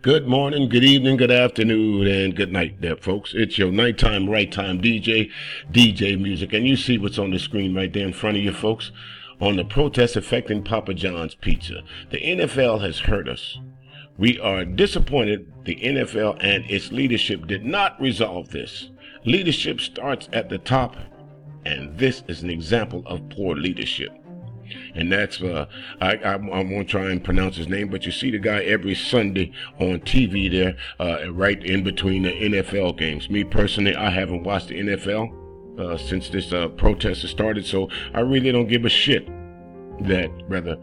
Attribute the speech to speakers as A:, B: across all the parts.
A: Good morning, good evening, good afternoon, and good night there, folks. It's your nighttime, right time DJ Music. And you see what's on the screen right there in front of you, folks. On the protests affecting Papa John's Pizza. The NFL has hurt us. We are disappointed the NFL and its leadership did not resolve this. Leadership starts at the top, and this is an example of poor leadership. And that's, I won't try and pronounce his name, but you see the guy every Sunday on TV there, right in between the NFL games. Me personally, I haven't watched the NFL since this protest has started, so I really don't give a shit that whether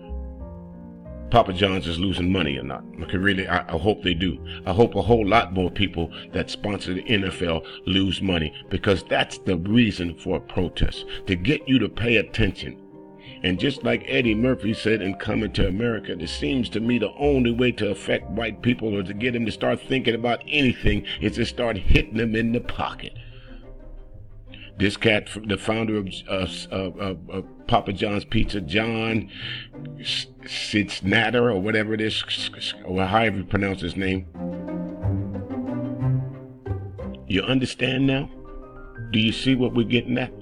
A: Papa John's is losing money or not. I hope they do. I hope a whole lot more people that sponsor the NFL lose money, because that's the reason for a protest, to get you to pay attention. And just like Eddie Murphy said in Coming to America, it seems to me the only way to affect white people or to get them to start thinking about anything is to start hitting them in the pocket. This cat, the founder of Papa John's Pizza, John Sitznatter, or whatever it is, or however you pronounce his name. You understand now? Do you see what we're getting at?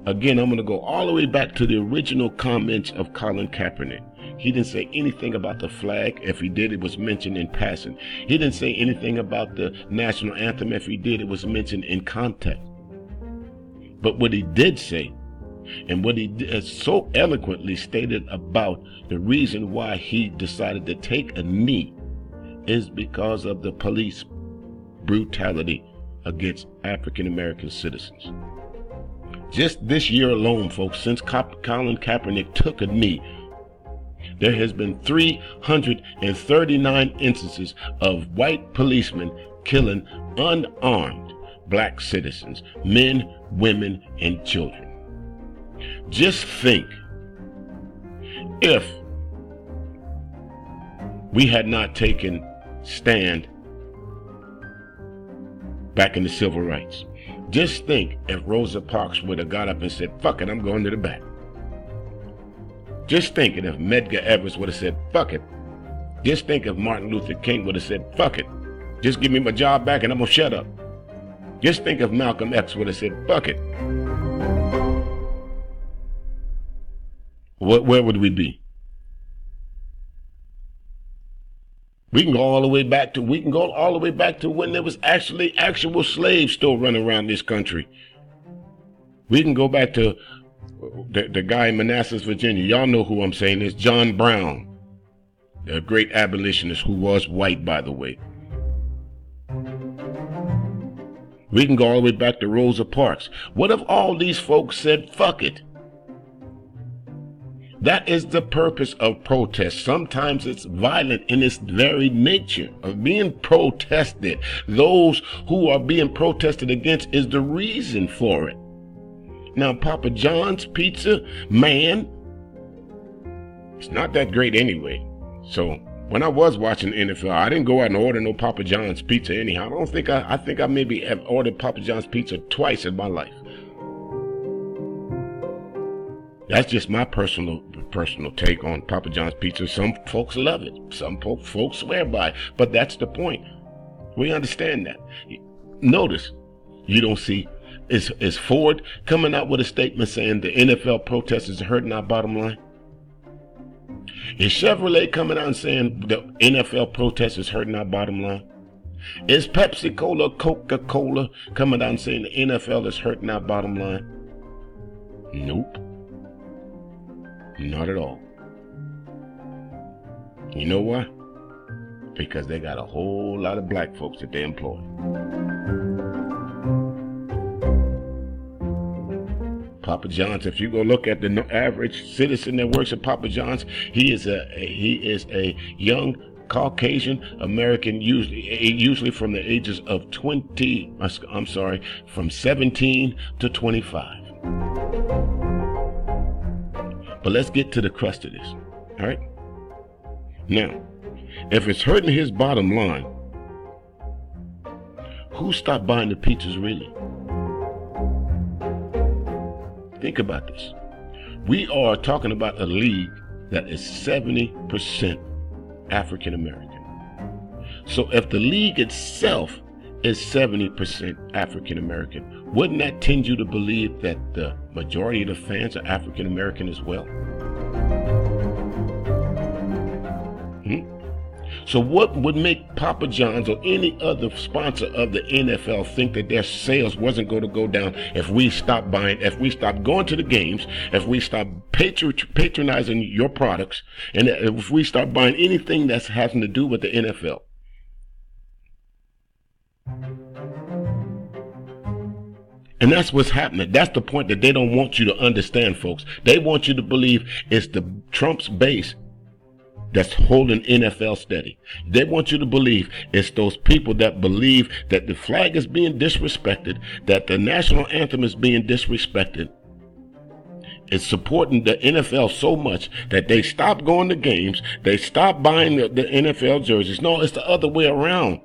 A: Again, I'm going to go all the way back to the original comments of Colin Kaepernick. He didn't say anything about the flag. If he did, it was mentioned in passing. He didn't say anything about the national anthem. If he did, it was mentioned in context. But what he did say, and what he so eloquently stated about the reason why he decided to take a knee, is because of the police brutality against African American citizens. Just this year alone, folks, since Colin Kaepernick took a knee, there has been 339 instances of white policemen killing unarmed black citizens, men, women, and children. Just think, if we had not taken stand back in the civil rights. Just think if Rosa Parks would have got up and said, fuck it, I'm going to the back. Just think if Medgar Evers would have said, fuck it. Just think if Martin Luther King would have said, fuck it. Just give me my job back and I'm going to shut up. Just think if Malcolm X would have said, fuck it. Where would we be? We can go all the way back to when there was actual slaves still running around this country. We can go back to the guy in Manassas, Virginia. Y'all know who I'm saying is John Brown, the great abolitionist who was white, by the way. We can go all the way back to Rosa Parks. What if all these folks said, fuck it? That is the purpose of protest. Sometimes it's violent in its very nature of being protested. Those who are being protested against is the reason for it. Now, Papa John's Pizza, man, it's not that great anyway. So when I was watching the NFL, I didn't go out and order no Papa John's Pizza anyhow. I think I maybe have ordered Papa John's Pizza twice in my life. That's just my personal take on Papa John's Pizza. Some folks love it. Some folks swear by it. But that's the point. We understand that. Notice, you don't see, is Ford coming out with a statement saying the NFL protesters are hurting our bottom line? Is Chevrolet coming out and saying the NFL protesters is hurting our bottom line? Is Pepsi Cola, Coca-Cola coming out and saying the NFL is hurting our bottom line? Nope. Not at all. You know why? Because they got a whole lot of black folks that they employ. Papa John's, if you go look at the average citizen that works at Papa John's, he is a young Caucasian American, usually from the ages of from 17 to 25. But let's get to the crust of this, all right? Now, if it's hurting his bottom line, who stopped buying the pizzas really? Think about this. We are talking about a league that is 70% African American. So if the league itself is 70% African American, wouldn't that tend you to believe that the majority of the fans are African American as well? So what would make Papa John's or any other sponsor of the NFL think that their sales wasn't going to go down if we stopped buying, if we stopped going to the games, if we stopped patronizing your products, and if we start buying anything that's having to do with the NFL? And that's what's happening. That's the point that they don't want you to understand, folks. They want you to believe it's the Trump's base that's holding NFL steady. They want you to believe it's those people that believe that the flag is being disrespected, that the national anthem is being disrespected. It's supporting the NFL so much that they stop going to games, they stop buying the NFL jerseys. No, it's the other way around.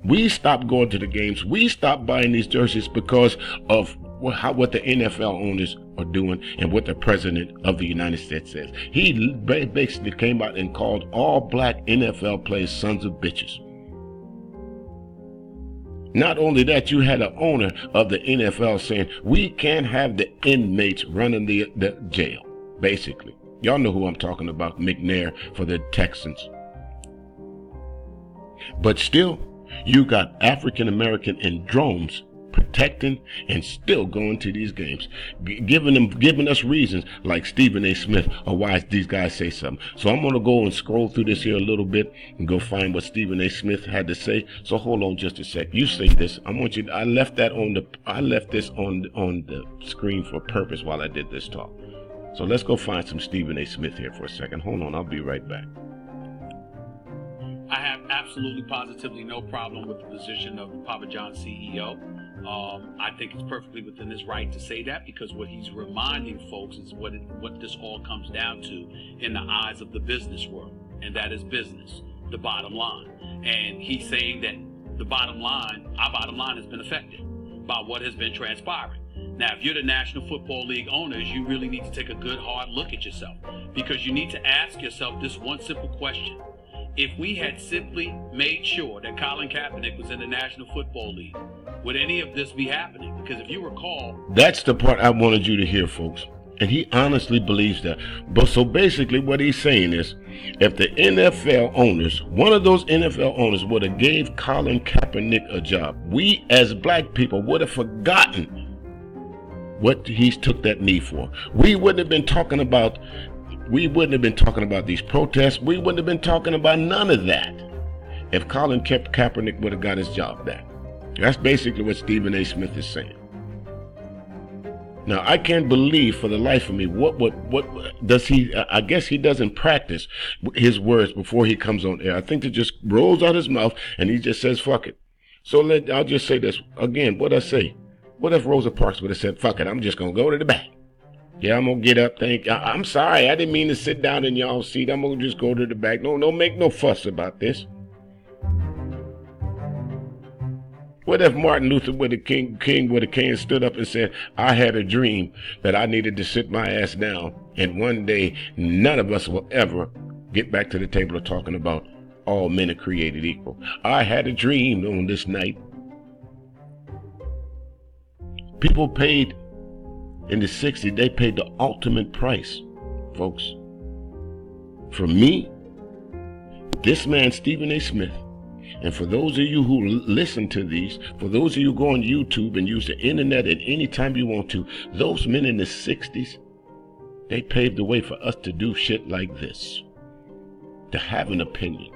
A: We stopped going to the games. We stopped buying these jerseys because of what the NFL owners are doing and what the president of the United States says. He basically came out and called all black NFL players sons of bitches. Not only that, you had an owner of the NFL saying, we can't have the inmates running the jail, basically. Y'all know who I'm talking about, McNair for the Texans. But still, you got African American in drones protecting and still going to these games, giving us reasons like Stephen A. Smith or why these guys say something. So I'm going to go and scroll through this here a little bit and go find what Stephen A. Smith had to say. So hold on just a sec. You say this. I left this on the screen for a purpose while I did this talk. So let's go find some Stephen A. Smith here for a second. Hold on. I'll be right back.
B: I have absolutely positively no problem with the position of Papa John's CEO. I think it's perfectly within his right to say that, because what he's reminding folks is what this all comes down to in the eyes of the business world, and that is business, the bottom line. And he's saying that the bottom line, our bottom line, has been affected by what has been transpiring. Now, if you're the National Football League owners, you really need to take a good hard look at yourself, because you need to ask yourself this one simple question. If we had simply made sure that Colin Kaepernick was in the National Football League, would any of this be happening? Because if you recall...
A: That's the part I wanted you to hear, folks. And he honestly believes that. But so basically what he's saying is, if the NFL owners, one of those NFL owners would have gave Colin Kaepernick a job, we as black people would have forgotten what he took that knee for. We wouldn't have been talking about these protests. We wouldn't have been talking about none of that if Colin Kaepernick would have got his job back. That's basically what Stephen A. Smith is saying. Now, I can't believe for the life of me, what does he, I guess he doesn't practice his words before he comes on air. I think it just rolls out his mouth and he just says, fuck it. So I'll just say this again, what I say. What if Rosa Parks would have said, fuck it, I'm just going to go to the back. Yeah, I'm going to get up, I'm sorry, I didn't mean to sit down in y'all's seat. I'm going to just go to the back. No, make no fuss about this. What if Martin Luther King would have stood up and said, I had a dream that I needed to sit my ass down, and one day none of us will ever get back to the table of talking about all men are created equal. I had a dream on this night. People paid in the 60s, they paid the ultimate price, folks. For me, this man, Stephen A. Smith, and for those of you who listen to these, for those of you who go on YouTube and use the internet at any time you want to, those men in the 60s, they paved the way for us to do shit like this. To have an opinion.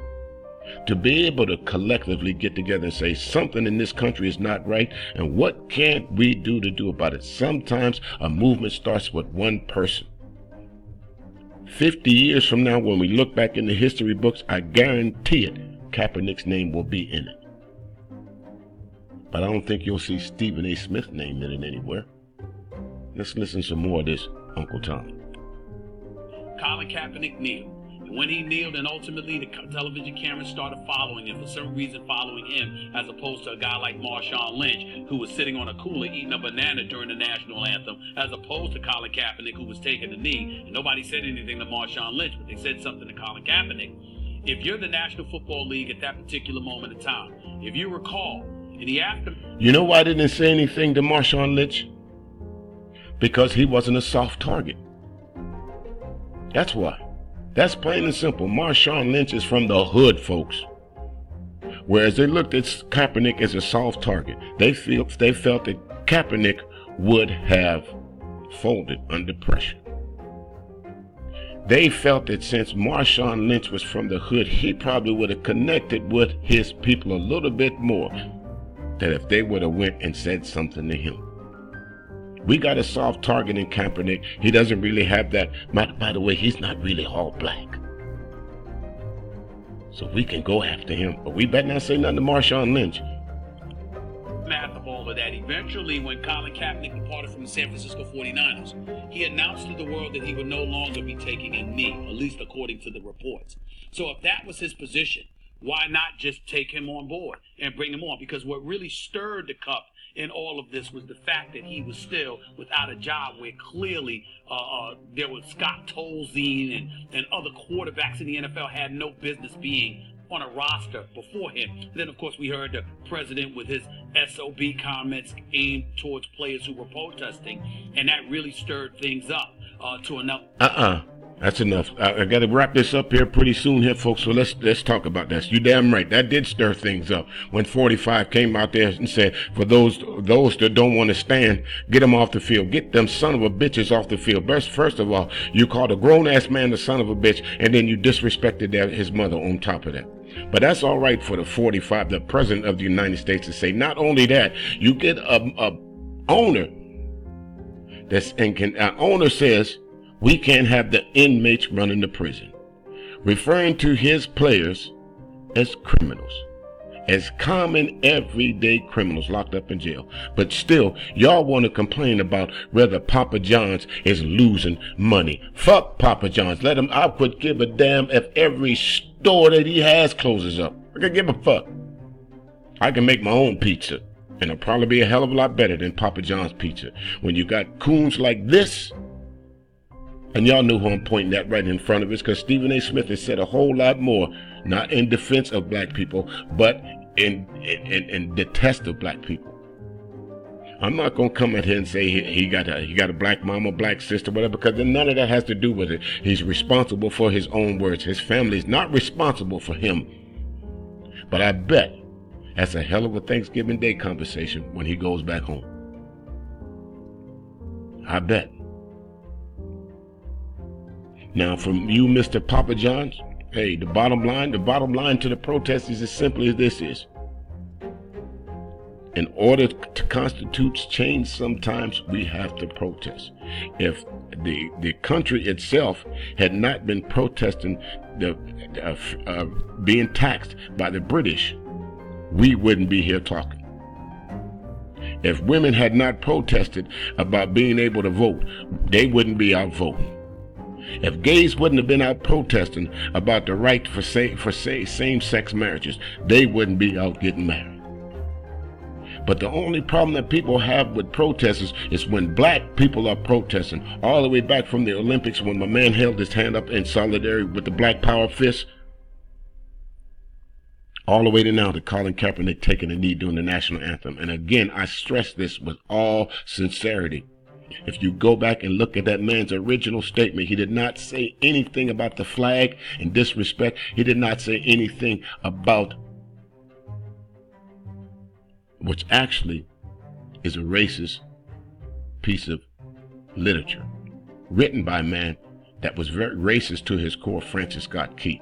A: To be able to collectively get together and say something in this country is not right, and what can we do about it? Sometimes a movement starts with one person. 50 years from now, when we look back in the history books, I guarantee it, Kaepernick's name will be in it. But I don't think you'll see Stephen A. Smith's name in it anywhere. Let's listen to some more of this, Uncle Tom.
B: Colin Kaepernick kneeled. And when he kneeled, and ultimately the television cameras started following him, for some reason following him, as opposed to a guy like Marshawn Lynch, who was sitting on a cooler eating a banana during the national anthem, as opposed to Colin Kaepernick, who was taking the knee. And nobody said anything to Marshawn Lynch, but they said something to Colin Kaepernick. If you're the National Football League at that particular moment in time, if you recall, in the after...
A: You know why I didn't say anything to Marshawn Lynch? Because he wasn't a soft target. That's why. That's plain and simple. Marshawn Lynch is from the hood, folks. Whereas they looked at Kaepernick as a soft target. They felt that Kaepernick would have folded under pressure. They felt that since Marshawn Lynch was from the hood, he probably would have connected with his people a little bit more than if they would have went and said something to him. We got a soft target in Kaepernick. He doesn't really have that. By the way, he's not really all black. So we can go after him, but we better not say nothing to Marshawn Lynch.
B: Math of all of that, eventually when Colin Kaepernick departed from the San Francisco 49ers, he announced to the world that he would no longer be taking a knee, at least according to the reports. So if that was his position, why not just take him on board and bring him on? Because what really stirred the cup in all of this was the fact that he was still without a job, where clearly there was Scott Tolzien and other quarterbacks in the NFL had no business being on a roster before him. Then, of course, we heard the president with his SOB comments aimed towards players who were protesting, and that really stirred things up to enough.
A: That's enough. I got to wrap this up here pretty soon here, folks. So let's talk about this. You damn right. That did stir things up when 45 came out there and said, for those that don't want to stand, get them off the field. Get them son of a bitches off the field. First of all, you called a grown-ass man the son of a bitch, and then you disrespected his mother on top of that. But that's all right for the 45, the president of the United States, to say. Not only that, you get a owner owner says, we can't have the inmates running the prison, referring to his players as criminals, as common everyday criminals locked up in jail. But still, y'all want to complain about whether Papa John's is losing money. Fuck Papa John's. Let him. I could give a damn if every store that he has closes up. I could give a fuck. I can make my own pizza, and it'll probably be a hell of a lot better than Papa John's pizza. When you got coons like this. And y'all know who I'm pointing at right in front of us, because Stephen A. Smith has said a whole lot more, not in defense of black people, but in detest of black people. I'm not going to come at him and say he got a black mama, black sister, whatever, because none of that has to do with it. He's responsible for his own words. His family is not responsible for him. But I bet that's a hell of a Thanksgiving Day conversation when he goes back home. I bet. Now, from you, Mr. Papa John's, hey, the bottom line to the protest is as simple as this is. In order to constitute change, sometimes we have to protest. If the country itself had not been protesting being taxed by the British, we wouldn't be here talking. If women had not protested about being able to vote, they wouldn't be out voting. If gays wouldn't have been out protesting about the right for same-sex marriages, they wouldn't be out getting married. But the only problem that people have with protesters is when black people are protesting, all the way back from the Olympics when my man held his hand up in solidarity with the Black Power fist, all the way to now to Colin Kaepernick taking a knee during the national anthem. And again, I stress this with all sincerity. If you go back and look at that man's original statement, he did not say anything about the flag and disrespect. He did not say anything about, which actually is a racist piece of literature written by a man that was very racist to his core, Francis Scott Key,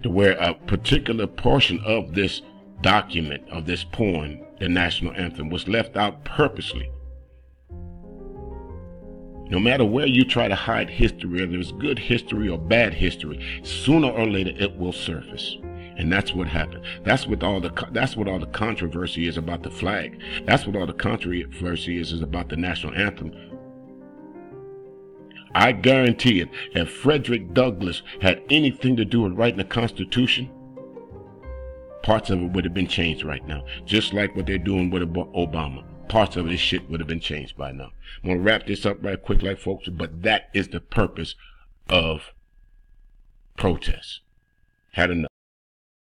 A: to where a particular portion of this document, of this poem, the national anthem, was left out purposely. No matter where you try to hide history, whether it's good history or bad history, sooner or later it will surface. And that's what happened. That's what all the controversy is about the flag. That's what all the controversy is about the national anthem. I guarantee it, if Frederick Douglass had anything to do with writing the Constitution, parts of it would have been changed right now. Just like what they're doing with Obama. Parts of this shit would have been changed by now. I'm going to wrap this up right quick, like folks, but that is the purpose of protest. Had enough.